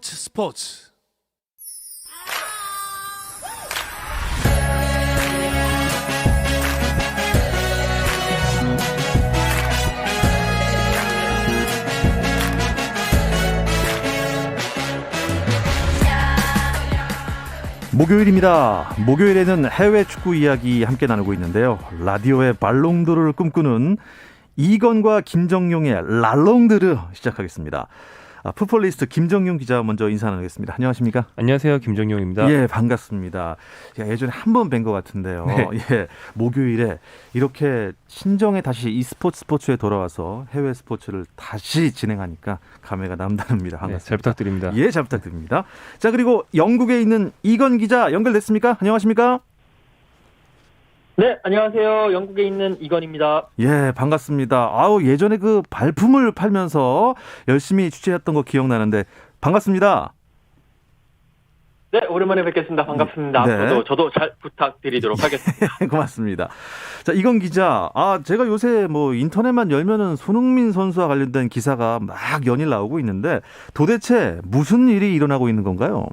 스포츠. 목요일입니다. 목요일에는 해외 축구 이야기 함께 나누고 있는데요. 라디오의 발롱도르를 꿈꾸는 이건과 김정용의 랄롱드르 시작하겠습니다. 풋볼리스트 김정용 기자 먼저 인사 나누겠습니다. 안녕하십니까? 안녕하세요. 김정용입니다. 예, 반갑습니다. 예전에 한 번 뵌 것 같은데요. 네. 예, 목요일에 이렇게 신정에 다시 스포츠에 돌아와서 해외 스포츠를 다시 진행하니까 감회가 남다릅니다. 반갑습니다. 네, 잘 부탁드립니다. 예, 잘 부탁드립니다. 자, 그리고 영국에 있는 이건 기자 연결됐습니까? 안녕하십니까? 네, 안녕하세요. 영국에 있는 이건입니다. 예, 반갑습니다. 예전에 그 발품을 팔면서 열심히 취재했던 거 기억나는데 반갑습니다. 네, 오랜만에 뵙겠습니다. 반갑습니다. 네. 저도 잘 부탁드리도록 하겠습니다. 고맙습니다. 자, 이건 기자. 제가 요새 뭐 인터넷만 열면은 손흥민 선수와 관련된 기사가 막 연일 나오고 있는데 도대체 무슨 일이 일어나고 있는 건가요?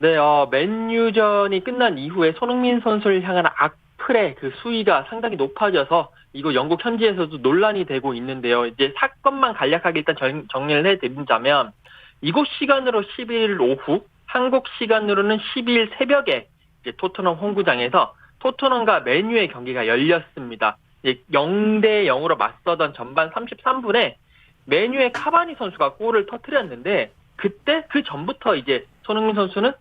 네, 맨유전이 끝난 이후에 손흥민 선수를 향한 악플의 그 수위가 상당히 높아져서 이거 영국 현지에서도 논란이 되고 있는데요. 이제 사건만 간략하게 일단 정리를 해드리자면 이곳 시간으로 11일 오후, 한국 시간으로는 12일 새벽에 이제 토트넘 홈구장에서 토트넘과 맨유의 경기가 열렸습니다. 0대 0으로 맞서던 전반 33분에 맨유의 카바니 선수가 골을 터뜨렸는데 그때 그 전부터 이제 손흥민 선수는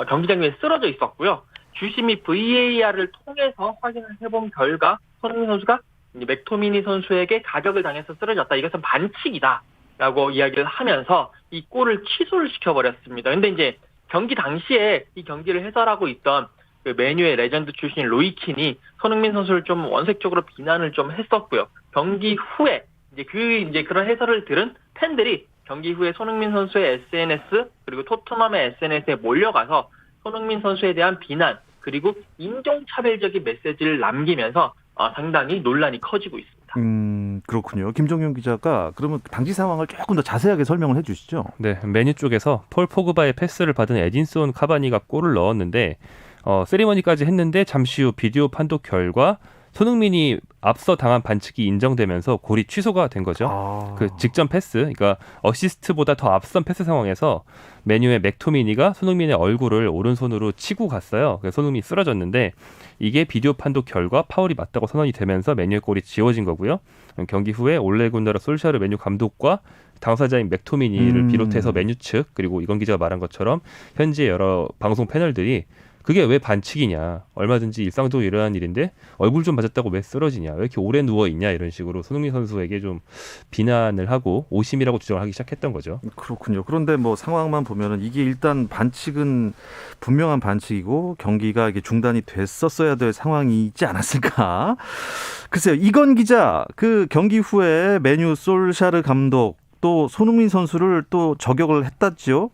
경기장 위에 쓰러져 있었고요. 주심이 VAR을 통해서 확인을 해본 결과 손흥민 선수가 맥토미니 선수에게 가격을 당해서 쓰러졌다. 이것은 반칙이다라고 이야기를 하면서 이 골을 취소를 시켜버렸습니다. 근데 이제 경기 당시에 이 경기를 해설하고 있던 그 메뉴의 레전드 출신 로이킨이 손흥민 선수를 좀 원색적으로 비난을 좀 했었고요. 경기 후에 이제 그런 해설을 들은 팬들이 경기 후에 손흥민 선수의 SNS 그리고 토트넘의 SNS에 몰려가서 손흥민 선수에 대한 비난 그리고 인종차별적인 메시지를 남기면서 상당히 논란이 커지고 있습니다. 그렇군요. 김정용 기자가 그러면 당시 상황을 조금 더 자세하게 설명을 해주시죠. 네, 메뉴 쪽에서 폴 포그바의 패스를 받은 에딘슨 카바니가 골을 넣었는데 세리머니까지 했는데 잠시 후 비디오 판독 결과 손흥민이 앞서 당한 반칙이 인정되면서 골이 취소가 된 거죠. 그 직전 패스, 그러니까 어시스트보다 더 앞선 패스 상황에서 메뉴의 맥토미니가 손흥민의 얼굴을 오른손으로 치고 갔어요. 그래서 손흥민이 쓰러졌는데 이게 비디오 판독 결과 파울이 맞다고 선언이 되면서 메뉴의 골이 지워진 거고요. 경기 후에 올레 군나르 솔샤르 메뉴 감독과 당사자인 맥토미니를 비롯해서 메뉴 측 그리고 이건 기자가 말한 것처럼 현지의 여러 방송 패널들이 그게 왜 반칙이냐. 얼마든지 일상적으로 일어나는 일인데 얼굴 좀 맞았다고 왜 쓰러지냐. 왜 이렇게 오래 누워있냐. 이런 식으로 손흥민 선수에게 좀 비난을 하고 오심이라고 주장을 하기 시작했던 거죠. 그렇군요. 그런데 뭐 상황만 보면은 이게 일단 반칙은 분명한 반칙이고 경기가 이게 중단이 됐었어야 될 상황이지 않았을까. 글쎄요. 이건 기자 그 경기 후에 메뉴 솔샤르 감독 또 손흥민 선수를 또 저격을 했다지요.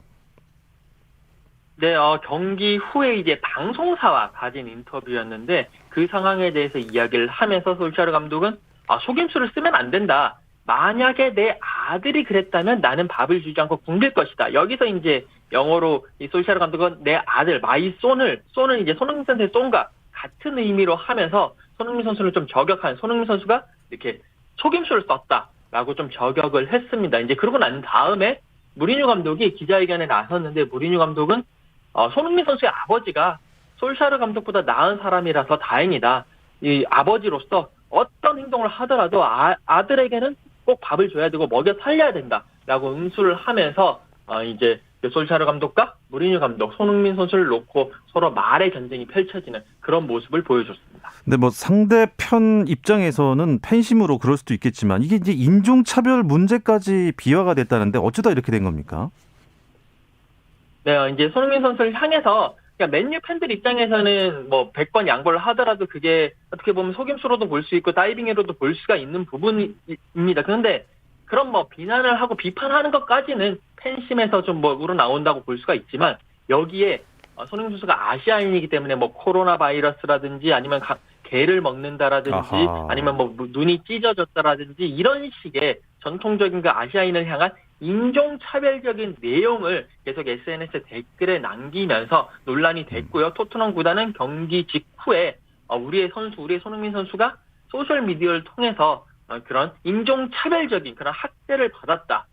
네, 경기 후에 이제 방송사와 가진 인터뷰였는데 그 상황에 대해서 이야기를 하면서 솔샤르 감독은 속임수를 쓰면 안 된다. 만약에 내 아들이 그랬다면 나는 밥을 주지 않고 굶길 것이다. 여기서 이제 영어로 이 솔샤르 감독은 내 아들, 마이 손을 이제 손흥민 선수의 손과 같은 의미로 하면서 손흥민 선수를 좀 저격한 손흥민 선수가 이렇게 속임수를 썼다라고 좀 저격을 했습니다. 이제 그러고 난 다음에 무리뉴 감독이 기자회견에 나섰는데 무리뉴 감독은 손흥민 선수의 아버지가 솔샤르 감독보다 나은 사람이라서 다행이다. 이 아버지로서 어떤 행동을 하더라도 아들에게는 꼭 밥을 줘야 되고 먹여 살려야 된다라고 응수를 하면서 이제 솔샤르 감독과 무리뉴 감독, 손흥민 선수를 놓고 서로 말의 전쟁이 펼쳐지는 그런 모습을 보여줬습니다. 근데 뭐 상대편 입장에서는 팬심으로 그럴 수도 있겠지만 이게 이제 인종차별 문제까지 비화가 됐다는데 어쩌다 이렇게 된 겁니까? 네, 이제 손흥민 선수를 향해서 그러니까 맨유 팬들 입장에서는 뭐 100번 양보를 하더라도 그게 어떻게 보면 속임수로도 볼 수 있고 다이빙으로도 볼 수가 있는 부분입니다. 그런데 그런 뭐 비난을 하고 비판하는 것까지는 팬심에서 좀 뭐 우러나온다고 볼 수가 있지만 여기에 손흥민 선수가 아시아인이기 때문에 뭐 코로나 바이러스라든지 아니면 개를 먹는다라든지 아니면 뭐 눈이 찢어졌다라든지 이런 식의 전통적인 그 아시아인을 향한 인종차별적인 내용을 계속 SNS 댓글에 남기면서 논란이 됐고요. 토트넘 구단은 경기 직후에 우리의 손흥민 선수가 소셜미디어를 통해서 그런 인종차별적인 그런 학대를 받았다.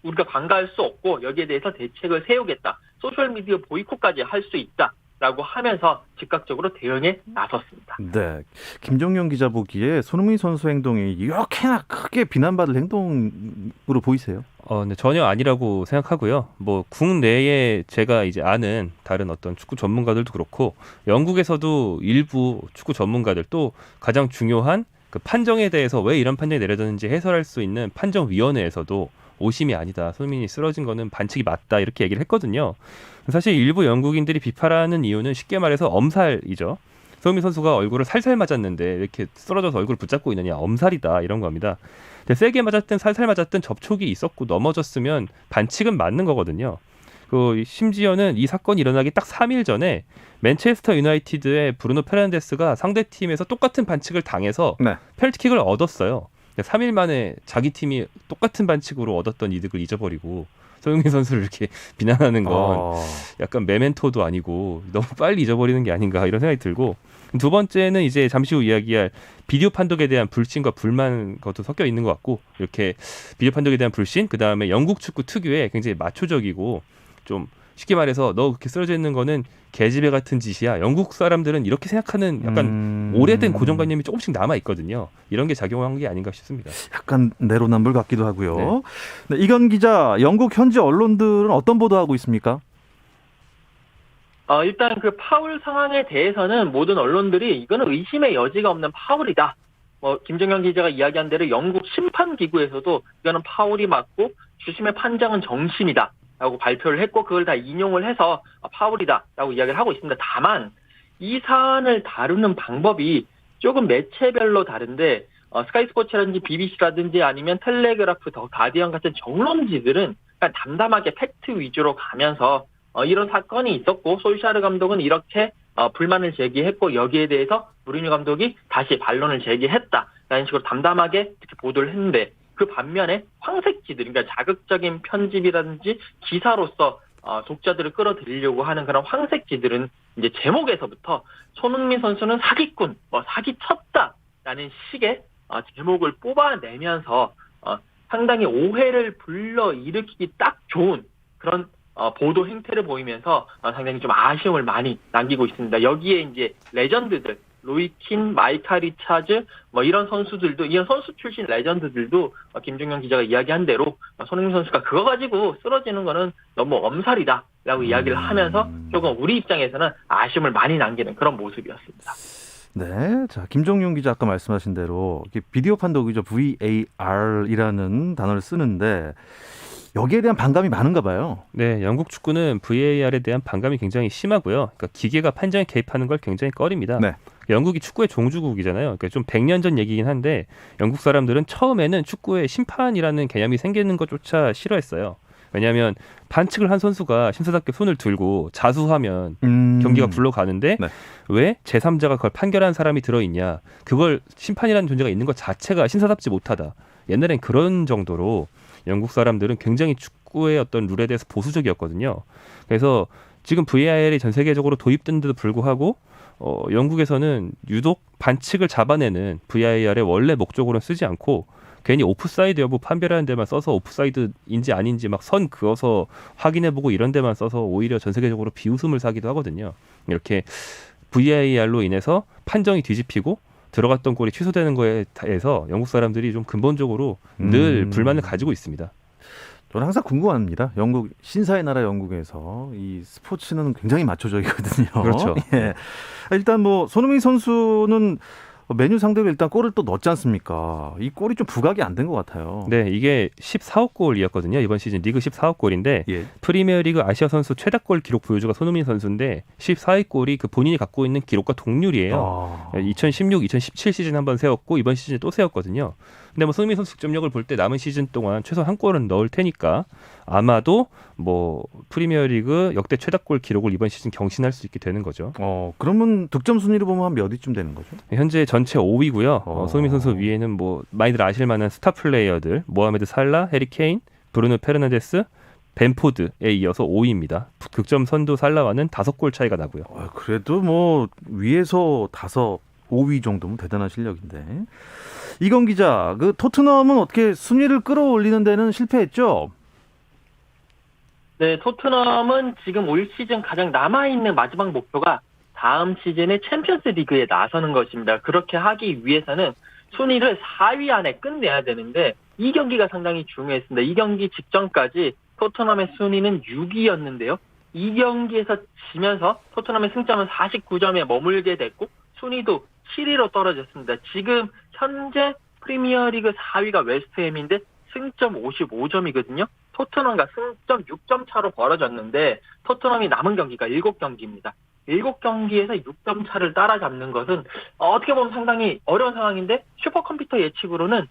우리가 관가할 수 없고 여기에 대해서 대책을 세우겠다. 소셜미디어 보이콧까지 할 수 있다. 라고 하면서 즉각적으로 대응에 나섰습니다. 네, 김정용 기자 보기에 손흥민 선수 행동이 이렇게나 크게 비난받을 행동으로 보이세요? 네, 전혀 아니라고 생각하고요. 뭐 국내에 제가 이제 아는 다른 어떤 축구 전문가들도 그렇고 영국에서도 일부 축구 전문가들 또 가장 중요한 그 판정에 대해서 왜 이런 판정이 내려졌는지 해설할 수 있는 판정위원회에서도 오심이 아니다. 손흥민이 쓰러진 거는 반칙이 맞다. 이렇게 얘기를 했거든요. 사실 일부 영국인들이 비판하는 이유는 쉽게 말해서 엄살이죠. 손흥민 선수가 얼굴을 살살 맞았는데 왜 이렇게 쓰러져서 얼굴을 붙잡고 있느냐. 엄살이다. 이런 겁니다. 근데 세게 맞았든 살살 맞았든 접촉이 있었고 넘어졌으면 반칙은 맞는 거거든요. 심지어는 이 사건이 일어나기 딱 3일 전에 맨체스터 유나이티드의 브루노 페르난데스가 상대팀에서 똑같은 반칙을 당해서 네. 페널티킥을 얻었어요. 3일 만에 자기 팀이 똑같은 반칙으로 얻었던 이득을 잊어버리고 손흥민 선수를 이렇게 비난하는 건 약간 메멘토도 아니고 너무 빨리 잊어버리는 게 아닌가 이런 생각이 들고, 두 번째는 이제 잠시 후 이야기할 비디오 판독에 대한 불신과 불만 것도 섞여 있는 것 같고, 이렇게 비디오 판독에 대한 불신, 그 다음에 영국 축구 특유의 굉장히 마초적이고 좀 쉽게 말해서 너 그렇게 쓰러져 있는 거는 계집애 같은 짓이야. 영국 사람들은 이렇게 생각하는 약간 오래된 고정관념이 조금씩 남아 있거든요. 이런 게 작용한 게 아닌가 싶습니다. 약간 내로남불 같기도 하고요. 네, 이건 기자, 영국 현지 언론들은 어떤 보도하고 있습니까? 일단 그 파울 상황에 대해서는 모든 언론들이 이거는 의심의 여지가 없는 파울이다. 김정현 기자가 이야기한 대로 영국 심판기구에서도 이거는 파울이 맞고 주심의 판정은 정심이다 라고 발표를 했고, 그걸 다 인용을 해서 파울이다 라고 이야기를 하고 있습니다. 다만 이 사안을 다루는 방법이 조금 매체별로 다른데, 스카이 스포츠라든지 BBC라든지 아니면 텔레그라프, 더 가디언 같은 정론지들은 그냥 담담하게 팩트 위주로 가면서 이런 사건이 있었고 솔샤르 감독은 이렇게 불만을 제기했고 여기에 대해서 무리뉴 감독이 다시 반론을 제기했다라는 식으로 담담하게 이렇게 보도를 했는데, 그 반면에 황색지들, 그러니까 자극적인 편집이라든지 기사로서 독자들을 끌어들이려고 하는 그런 황색지들은 이제 제목에서부터 손흥민 선수는 사기꾼, 사기쳤다라는 식의 제목을 뽑아내면서 상당히 오해를 불러일으키기 딱 좋은 그런 보도 행태를 보이면서 상당히 좀 아쉬움을 많이 남기고 있습니다. 여기에 이제 레전드들, 로이킨, 마이카 리차즈, 이런 선수들도, 이런 선수 출신 레전드들도 김종현 기자가 이야기한 대로 손흥민 선수가 그거 가지고 쓰러지는 거는 너무 엄살이다라고 이야기를 하면서 조금 우리 입장에서는 아쉬움을 많이 남기는 그런 모습이었습니다. 네, 자, 김종용 기자 아까 말씀하신 대로 비디오 판독이죠. VAR이라는 단어를 쓰는데 여기에 대한 반감이 많은가 봐요. 네, 영국 축구는 VAR에 대한 반감이 굉장히 심하고요. 그러니까 기계가 판정에 개입하는 걸 굉장히 꺼립니다. 네. 영국이 축구의 종주국이잖아요. 그러니까 좀 100년 전 얘기긴 한데 영국 사람들은 처음에는 축구에 심판이라는 개념이 생기는 것조차 싫어했어요. 왜냐하면 반칙을 한 선수가 신사답게 손을 들고 자수하면 경기가 굴러가는데 네. 왜 제3자가 그걸 판결한 사람이 들어있냐. 그걸 심판이라는 존재가 있는 것 자체가 신사답지 못하다. 옛날엔 그런 정도로 영국 사람들은 굉장히 축구의 어떤 룰에 대해서 보수적이었거든요. 그래서 지금 VAR이 전 세계적으로 도입된데도 불구하고 영국에서는 유독 반칙을 잡아내는 VAR의 원래 목적으로는 쓰지 않고 괜히 오프사이드 여부 판별하는 데만 써서 오프사이드인지 아닌지 막 선 그어서 확인해보고 이런 데만 써서 오히려 전 세계적으로 비웃음을 사기도 하거든요. 이렇게 VAR로 인해서 판정이 뒤집히고 들어갔던 골이 취소되는 거에 대해서 영국 사람들이 좀 근본적으로 늘 불만을 가지고 있습니다. 저는 항상 궁금합니다. 영국, 신사의 나라 영국에서 이 스포츠는 굉장히 마초적이거든요. 그렇죠. 예. 일단 손흥민 선수는 메뉴 상대로 일단 골을 또 넣었지 않습니까? 이 골이 좀 부각이 안 된 것 같아요. 네, 이게 14호 골이었거든요. 이번 시즌 리그 14호 골인데 예. 프리미어리그 아시아 선수 최다골 기록 보유주가 손흥민 선수인데 14위 골이 그 본인이 갖고 있는 기록과 동률이에요. 2016, 2017 시즌 한번 세웠고 이번 시즌에 또 세웠거든요. 근데 손흥민 선수 득점력을 볼 때 남은 시즌 동안 최소 한 골은 넣을 테니까 아마도 프리미어리그 역대 최다골 기록을 이번 시즌 경신할 수 있게 되는 거죠. 그러면 득점 순위로 보면 한 몇 위쯤 되는 거죠? 현재 전체 5위고요. 손흥민 선수 위에는 많이들 아실 만한 스타 플레이어들 모하메드 살라, 해리 케인, 브루노 페르난데스, 벤포드에 이어서 5위입니다. 득점 선두 살라와는 5골 차이가 나고요. 그래도 뭐 위에서 5위 정도면 대단한 실력인데. 이건 기자, 그 토트넘은 어떻게 순위를 끌어올리는 데는 실패했죠? 네, 토트넘은 지금 올 시즌 가장 남아있는 마지막 목표가 다음 시즌에 챔피언스 리그에 나서는 것입니다. 그렇게 하기 위해서는 순위를 4위 안에 끝내야 되는데 이 경기가 상당히 중요했습니다. 이 경기 직전까지 토트넘의 순위는 6위였는데요. 이 경기에서 지면서 토트넘의 승점은 49점에 머물게 됐고 순위도 7위로 떨어졌습니다. 지금 현재 프리미어리그 4위가 웨스트햄인데 승점 55점이거든요. 토트넘과 승점 6점 차로 벌어졌는데 토트넘이 남은 경기가 7경기입니다. 7경기에서 6점 차를 따라잡는 것은 어떻게 보면 상당히 어려운 상황인데 슈퍼컴퓨터 예측으로는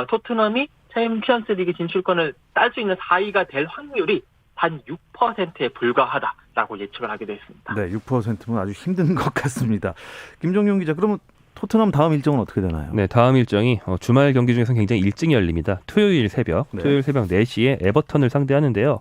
토트넘이 챔피언스 리그 진출권을 딸 수 있는 4위가 될 확률이 단 6%에 불과하다라고 예측을 하게 됐습니다. 네, 6%면 아주 힘든 것 같습니다. 김정용 기자, 그러면 토트넘 다음 일정은 어떻게 되나요? 네, 다음 일정이 주말 경기 중에서 굉장히 일찍 열립니다. 토요일 새벽 4시에 에버턴을 상대하는데요.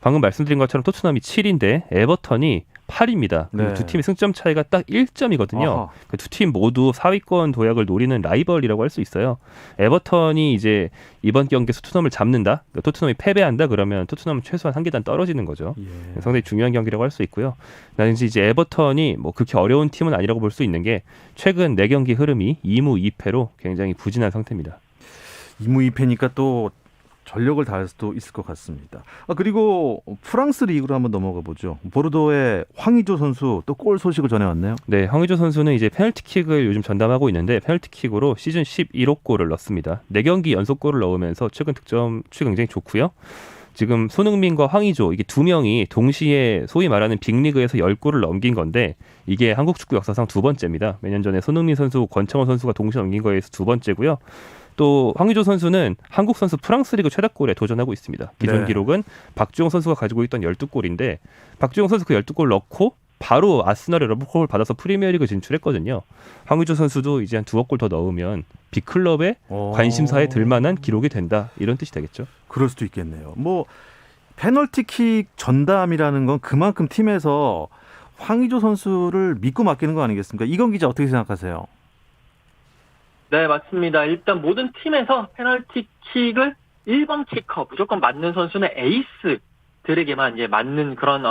방금 말씀드린 것처럼 토트넘이 7위인데 에버턴이 8위입니다. 네. 두 팀의 승점 차이가 딱 1점이거든요. 두 팀 모두 4위권 도약을 노리는 라이벌이라고 할 수 있어요. 에버턴이 이제 이번 경기에서 토트넘을 잡는다, 토트넘이 패배한다 그러면 토트넘은 최소한 한 계단 떨어지는 거죠. 예. 상당히 중요한 경기라고 할 수 있고요. 나는 이제 에버턴이 뭐 그렇게 어려운 팀은 아니라고 볼 수 있는 게 최근 4경기 흐름이 2무 2패로 굉장히 부진한 상태입니다. 2무 2패니까 또 전력을 다할 수도 있을 것 같습니다. 그리고 프랑스 리그로 한번 넘어가 보죠. 보르도의 황의조 선수 또 골 소식을 전해왔네요. 네, 황의조 선수는 이제 페널티킥을 요즘 전담하고 있는데 페널티킥으로 시즌 11호 골을 넣었습니다. 4경기 연속 골을 넣으면서 최근 득점치 굉장히 좋고요. 지금 손흥민과 황의조 이게 두 명이 동시에 소위 말하는 빅리그에서 10골을 넘긴 건데 이게 한국 축구 역사상 2번째입니다. 몇 년 전에 손흥민 선수, 권창훈 선수가 동시에 넘긴 거에서 2번째고요. 또 황의조 선수는 한국 선수 프랑스 리그 최다골에 도전하고 있습니다. 기존 기록은 박주영 선수가 가지고 있던 12골인데 박주영 선수 그 12골 넣고 바로 아스널의 러브콜을 받아서 프리미어리그 진출했거든요. 황의조 선수도 이제 한 2억 골 더 넣으면 빅클럽의 관심사에 들만한 기록이 된다. 이런 뜻이 되겠죠. 그럴 수도 있겠네요. 뭐 페널티킥 전담이라는 건 그만큼 팀에서 황의조 선수를 믿고 맡기는 거 아니겠습니까? 이건 기자 어떻게 생각하세요? 네, 맞습니다. 일단 모든 팀에서 페널티킥을 1번 키커, 무조건 맞는 선수는 에이스들에게만 이제 맞는 그런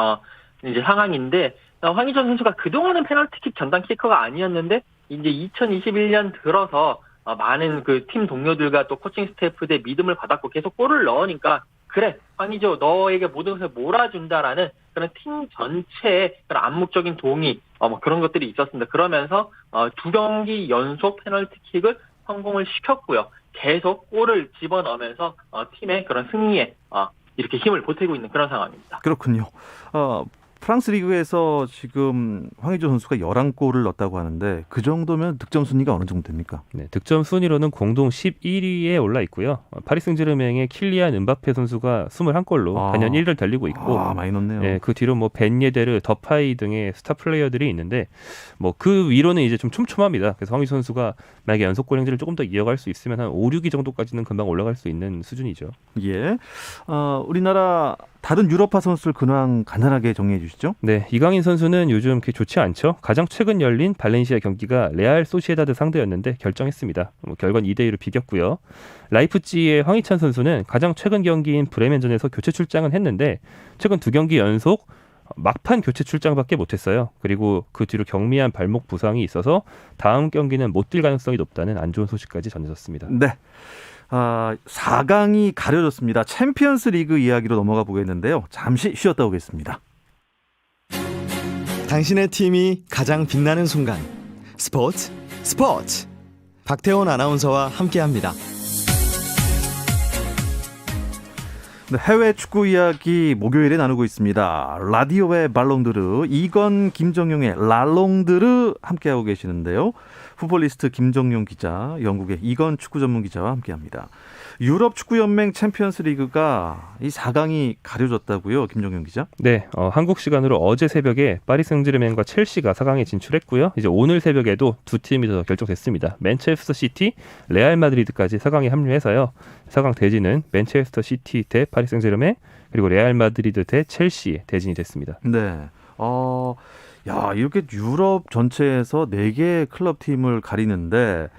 이제 상황인데 황의조 선수가 그동안은 페널티킥 전담 키커가 아니었는데 이제 2021년 들어서 많은 그 팀 동료들과 또 코칭 스태프들의 믿음을 받았고 계속 골을 넣으니까 그래, 황의조 너에게 모든 것을 몰아준다라는 그런 팀 전체의 그런 암묵적인 동의, 뭐 그런 것들이 있었습니다. 그러면서 2경기 연속 페널티킥을 성공을 시켰고요. 계속 골을 집어넣으면서 팀의 그런 승리에 이렇게 힘을 보태고 있는 그런 상황입니다. 그렇군요. 프랑스 리그에서 지금 황의조 선수가 11골을 넣었다고 하는데 그 정도면 득점 순위가 어느 정도 됩니까? 네, 득점 순위로는 공동 11위에 올라 있고요. 파리 생제르맹의 킬리안 음바페 선수가 21골로 단연 1위를 달리고 있고 많이 넣네요. 네, 그 뒤로 뭐 벤 예데르, 더파이 등의 스타 플레이어들이 있는데 뭐 그 위로는 이제 좀 촘촘합니다. 그래서 황의조 선수가 만약에 연속골 행진을 조금 더 이어갈 수 있으면 한 5, 6위 정도까지는 금방 올라갈 수 있는 수준이죠. 예. 우리나라 다른 유럽파 선수들 근황 간단하게 정리해 주시죠. 네, 이강인 선수는 요즘 그렇게 좋지 않죠. 가장 최근 열린 발렌시아 경기가 레알 소시에다드 상대였는데 결정했습니다. 결과는 2대2로 비겼고요. 라이프치히의 황희찬 선수는 가장 최근 경기인 브레멘전에서 교체 출장은 했는데 최근 2경기 연속 막판 교체 출장밖에 못했어요. 그리고 그 뒤로 경미한 발목 부상이 있어서 다음 경기는 못 뛸 가능성이 높다는 안 좋은 소식까지 전해졌습니다. 네. 4강이 가려졌습니다. 챔피언스 리그 이야기로 넘어가 보겠는데요. 잠시 쉬었다 오겠습니다. 당신의 팀이 가장 빛나는 순간 스포츠 박태원 아나운서와 함께합니다. 네, 해외 축구 이야기 목요일에 나누고 있습니다. 라디오의 발롱드르 이건 김정용의 랄롱드르 함께하고 계시는데요. 풋볼리스트 김정용 기자, 영국의 이건 축구 전문 기자와 함께합니다. 유럽 축구 연맹 챔피언스 리그가 이 4강이 가려졌다고요, 김정용 기자? 네, 한국 시간으로 어제 새벽에 파리 생제르맹과 첼시가 4강에 진출했고요. 이제 오늘 새벽에도 두 팀이 더 결정됐습니다. 맨체스터 시티, 레알 마드리드까지 4강에 합류해서요. 4강 대진은 맨체스터 시티 대 파리 생제르맹, 그리고 레알 마드리드 대 첼시 대진이 됐습니다. 네. 야, 이렇게 유럽 전체에서 4개의 클럽 팀을 가리는데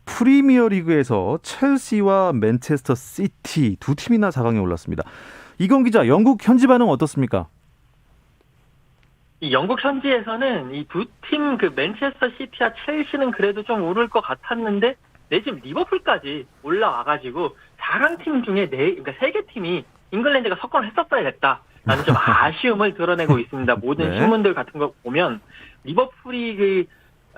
프리미어 리그에서 첼시와 맨체스터 시티 두 팀이나 4강에 올랐습니다. 이건 기자, 영국 현지 반응 어떻습니까? 이 영국 현지에서는 이 두 팀 그 맨체스터 시티와 첼시는 그래도 좀 오를 것 같았는데 내심 리버풀까지 올라와가지고 4강 팀 중에 그러니까 3개 팀이 잉글랜드가 석권을 했었어야 됐다라는 좀 아쉬움을 드러내고 있습니다. 모든 네. 신문들 같은 거 보면 리버풀이 그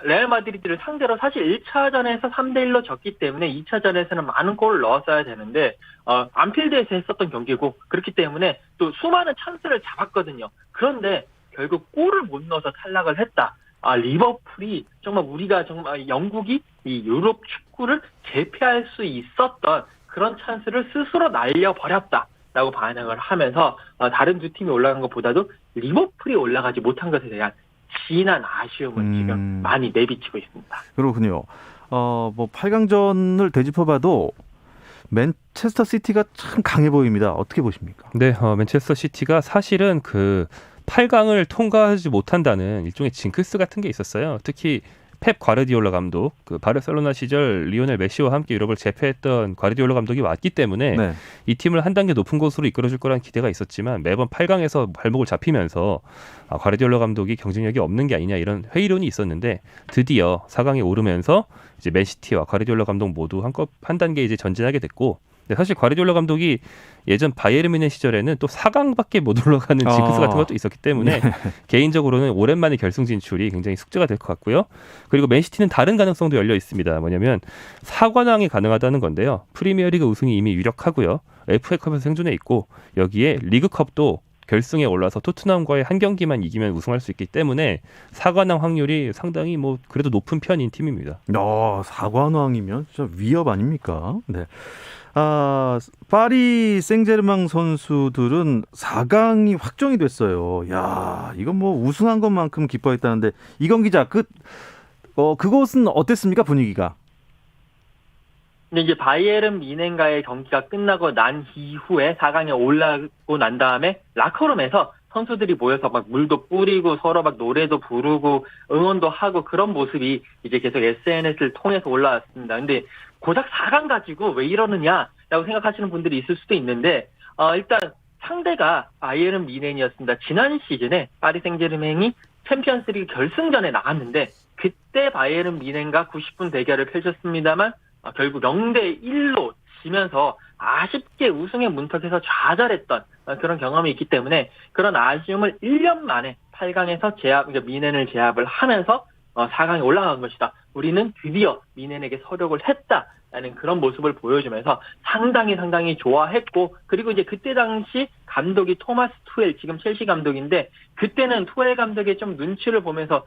레알 마드리드를 상대로 사실 1차전에서 3대1로 졌기 때문에 2차전에서는 많은 골을 넣었어야 되는데 안필드에서 했었던 경기고 그렇기 때문에 또 수많은 찬스를 잡았거든요. 그런데 결국 골을 못 넣어서 탈락을 했다. 리버풀이 정말 우리가 정말 영국이 이 유럽 축구를 제패할 수 있었던 그런 찬스를 스스로 날려버렸다라고 반응을 하면서 다른 두 팀이 올라간 것보다도 리버풀이 올라가지 못한 것에 대한 진한 아쉬움을 지금 많이 내비치고 있습니다. 그렇군요. 뭐 8강전을 되짚어봐도 맨체스터 시티가 참 강해 보입니다. 어떻게 보십니까? 네, 맨체스터 시티가 사실은 그 8강을 통과하지 못한다는 일종의 징크스 같은 게 있었어요. 특히 펩 과르디올라 감독, 그 바르셀로나 시절 리오넬 메시와 함께 유럽을 제패했던 과르디올라 감독이 왔기 때문에 네. 이 팀을 한 단계 높은 곳으로 이끌어줄 거라는 기대가 있었지만 매번 8강에서 발목을 잡히면서 과르디올라 감독이 경쟁력이 없는 게 아니냐 이런 회의론이 있었는데 드디어 4강에 오르면서 이제 맨시티와 과르디올라 감독 모두 한 단계 이제 전진하게 됐고, 근데 사실 과르디올라 감독이 예전 바이에른 뮌헨 시절에는 또 4강밖에 못 올라가는 징크스 같은 것도 있었기 때문에 개인적으로는 오랜만에 결승 진출이 굉장히 숙제가 될 것 같고요. 그리고 맨시티는 다른 가능성도 열려 있습니다. 뭐냐면 4관왕이 가능하다는 건데요. 프리미어리그 우승이 이미 유력하고요. FA컵에서 생존해 있고 여기에 리그컵도 결승에 올라서 토트넘과의 한 경기만 이기면 우승할 수 있기 때문에 4관왕 확률이 상당히 뭐 그래도 높은 편인 팀입니다. 4관왕이면 진짜 위협 아닙니까? 네. 파리 생제르맹 선수들은 4강이 확정이 됐어요. 야, 이건 뭐 우승한 것만큼 기뻐했다는데 이건 기자, 그곳은 어땠습니까, 분위기가? 근데 이제 바이에른 뮌헨과의 경기가 끝나고 난 이후에 4강에 올라고 난 다음에 라커룸에서 선수들이 모여서 막 물도 뿌리고 서로 막 노래도 부르고 응원도 하고 그런 모습이 이제 계속 SNS를 통해서 올라왔습니다. 근데 고작 4강 가지고 왜 이러느냐라고 생각하시는 분들이 있을 수도 있는데 일단 상대가 바이에른 뮌헨이었습니다. 지난 시즌에 파리 생제르맹이 챔피언스리그 결승전에 나갔는데 그때 바이에른 뮌헨과 90분 대결을 펼쳤습니다만 결국 0대1로 지면서 아쉽게 우승의 문턱에서 좌절했던 그런 경험이 있기 때문에 그런 아쉬움을 1년 만에 8강에서 뮌헨을 제압을 하면서 4강에 올라간 것이다. 우리는 드디어 뮌헨에게 서력을 했다라는 그런 모습을 보여주면서 상당히 좋아했고, 그리고 이제 그때 당시 감독이 토마스 투엘, 지금 첼시 감독인데 그때는 투엘 감독의 좀 눈치를 보면서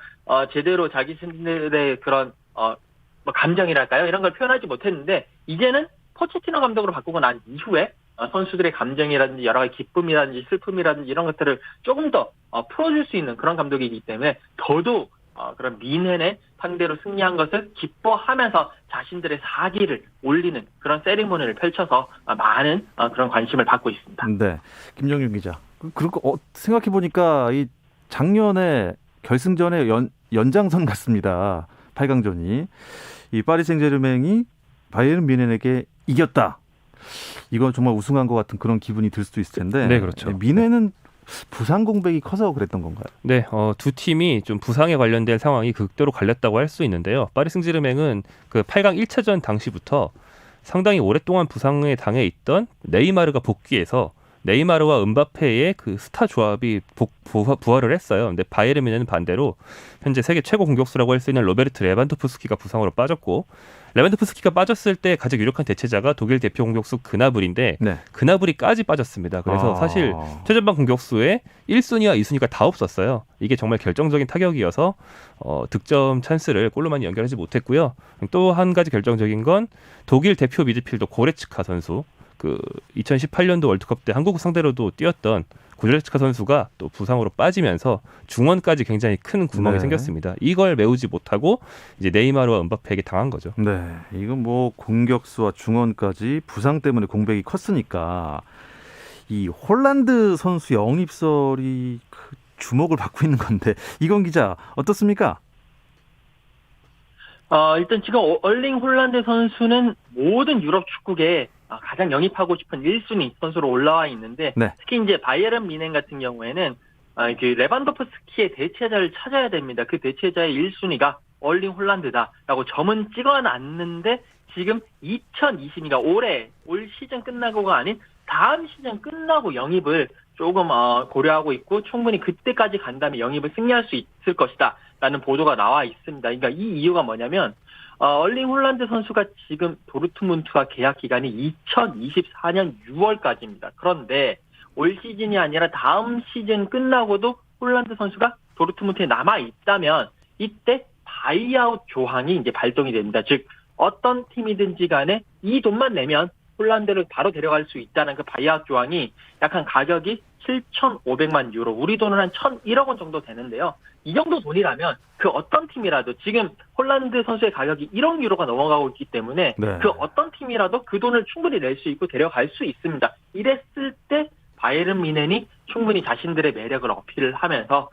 제대로 자기들의 그런 뭐 감정이랄까요? 이런 걸 표현하지 못했는데 이제는 포체티노 감독으로 바꾸고 난 이후에 선수들의 감정이라든지 여러 가지 기쁨이라든지 슬픔이라든지 이런 것들을 조금 더 풀어줄 수 있는 그런 감독이기 때문에 더더욱 그런 뮌헨의 상대로 승리한 것을 기뻐하면서 자신들의 사기를 올리는 그런 세리머니를 펼쳐서 많은 그런 관심을 받고 있습니다. 네, 김정윤 기자. 그리고 생각해 보니까 이 작년에 결승전의 연장선 같습니다. 8강전이 이 파리 생제르맹이 바이에른 뮌헨에게 이겼다. 이건 정말 우승한 것 같은 그런 기분이 들 수도 있을 텐데. 네, 그렇죠. 뮌헨은 부상 공백이 커서 그랬던 건가요? 네, 두 팀이 좀 부상에 관련된 상황이 극도로 갈렸다고 할 수 있는데요. 파리 생제르맹은 그 8강 1차전 당시부터 상당히 오랫동안 부상에 당해 있던 네이마르가 복귀해서 네이마르와 은바페의 그 스타 조합이 부활을 했어요. 근데 바이에른 뮌헨은 반대로 현재 세계 최고 공격수라고 할 수 있는 로베르트 레반도프스키가 부상으로 빠졌고 레반도프스키가 빠졌을 때 가장 유력한 대체자가 독일 대표 공격수 그나브리인데 네. 그나브리까지 빠졌습니다. 그래서 사실 최전방 공격수에 1순위와 2순위가 다 없었어요. 이게 정말 결정적인 타격이어서 득점 찬스를 골로만 연결하지 못했고요. 또 한 가지 결정적인 건 독일 대표 미드필더 고레츠카 선수, 그 2018년도 월드컵 때 한국 상대로도 뛰었던 고레츠카 선수가 또 부상으로 빠지면서 중원까지 굉장히 큰 구멍이 네. 생겼습니다. 이걸 메우지 못하고 이제 네이마르와 은바페에게 당한 거죠. 네, 이건 뭐 공격수와 중원까지 부상 때문에 공백이 컸으니까 이 홀란드 선수 영입설이 그 주목을 받고 있는 건데 이건 기자 어떻습니까? 일단 지금 얼링 홀란드 선수는 모든 유럽 축구계에 가장 영입하고 싶은 1순위 선수로 올라와 있는데 네. 특히 이제 바이에른 미넨 같은 경우에는 그 레반도프스키의 대체자를 찾아야 됩니다. 그 대체자의 1순위가 얼링 홀란드다라고 점은 찍어놨는데 지금 2020이가 올 시즌 끝나고가 아닌 다음 시즌 끝나고 영입을 조금 고려하고 있고 충분히 그때까지 간다면 영입을 승리할 수 있을 것이다 라는 보도가 나와 있습니다. 그러니까 이 이유가 뭐냐면 얼링 홀란드 선수가 지금 도르트문트와 계약 기간이 2024년 6월까지입니다. 그런데 올 시즌이 아니라 다음 시즌 끝나고도 홀란드 선수가 도르트문트에 남아 있다면 이때 바이아웃 조항이 이제 발동이 됩니다. 즉 어떤 팀이든지 간에 이 돈만 내면 홀란드를 바로 데려갈 수 있다는 그 바이아웃 조항이 약간 가격이 7,500만 유로, 우리 돈은 한 1,001억 원 정도 되는데요. 이 정도 돈이라면 그 어떤 팀이라도 지금 홀란드 선수의 가격이 1억 유로가 넘어가고 있기 때문에 네. 그 어떤 팀이라도 그 돈을 충분히 낼 수 있고 데려갈 수 있습니다. 이랬을 때 바이에른 미넨이 충분히 자신들의 매력을 어필을 하면서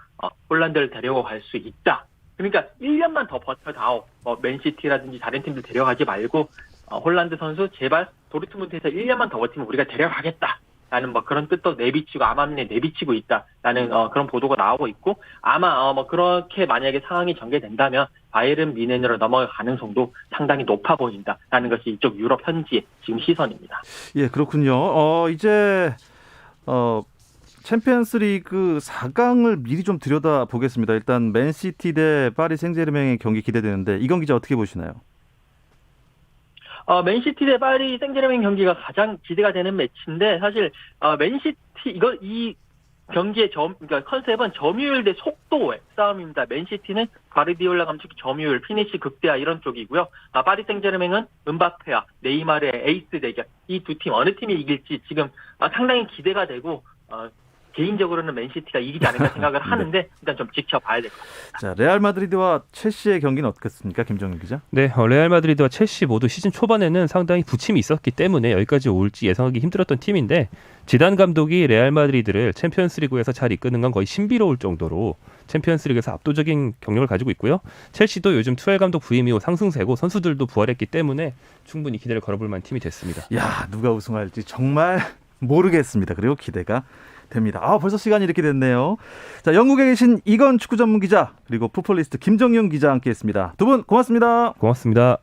홀란드를 데려갈 수 있다. 그러니까 1년만 더 버텨다오. 맨시티라든지 다른 팀들 데려가지 말고 홀란드 선수 제발 도르트문트에서 1년만 더 버티면 우리가 데려가겠다. 라는 그런 뜻도 내비치고 암암리에 내비치고 있다라는 그런 보도가 나오고 있고 아마 그렇게 만약에 상황이 전개된다면 바이에른 미넨으로 넘어갈 가능성도 상당히 높아 보인다라는 것이 이쪽 유럽 현지의 지금 시선입니다. 예, 그렇군요. 이제 챔피언스리그 4강을 미리 좀 들여다 보겠습니다. 일단 맨시티 대 파리 생제르맹의 경기 기대되는데 이건 기자 어떻게 보시나요? 맨시티 대 파리 생제르맹 경기가 가장 기대가 되는 매치인데 사실 맨시티 이 경기의 그러니까 컨셉은 점유율 대 속도의 싸움입니다. 맨시티는 가르디올라 감독의 점유율, 피니시 극대화 이런 쪽이고요. 파리 생제르맹은 은바페와 네이마르의 에이스 대결. 이 두 팀 어느 팀이 이길지 지금 상당히 기대가 되고 개인적으로는 맨시티가 이기지 않을까 생각을 하는데 네. 일단 좀 지켜봐야 될 것 같습니다. 자, 레알 마드리드와 첼시의 경기는 어떻겠습니까, 김정일 기자? 네, 레알 마드리드와 첼시 모두 시즌 초반에는 상당히 부침이 있었기 때문에 여기까지 올지 예상하기 힘들었던 팀인데 지단 감독이 레알 마드리드를 챔피언스리그에서 잘 이끄는 건 거의 신비로울 정도로 챔피언스리그에서 압도적인 경력을 가지고 있고요. 첼시도 요즘 투엘 감독 부임 이후 상승세고 선수들도 부활했기 때문에 충분히 기대를 걸어볼 만한 팀이 됐습니다. 야, 누가 우승할지 정말 모르겠습니다. 그리고 기대가 됩니다. 벌써 시간이 이렇게 됐네요. 자, 영국에 계신 이건 축구 전문 기자 그리고 풋볼리스트 김정용 기자 함께했습니다. 두 분 고맙습니다. 고맙습니다.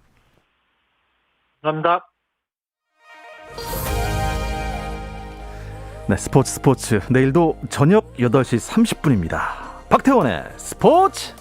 감사합니다. 네, 스포츠 내일도 저녁 8시 30분입니다. 박태원의 스포츠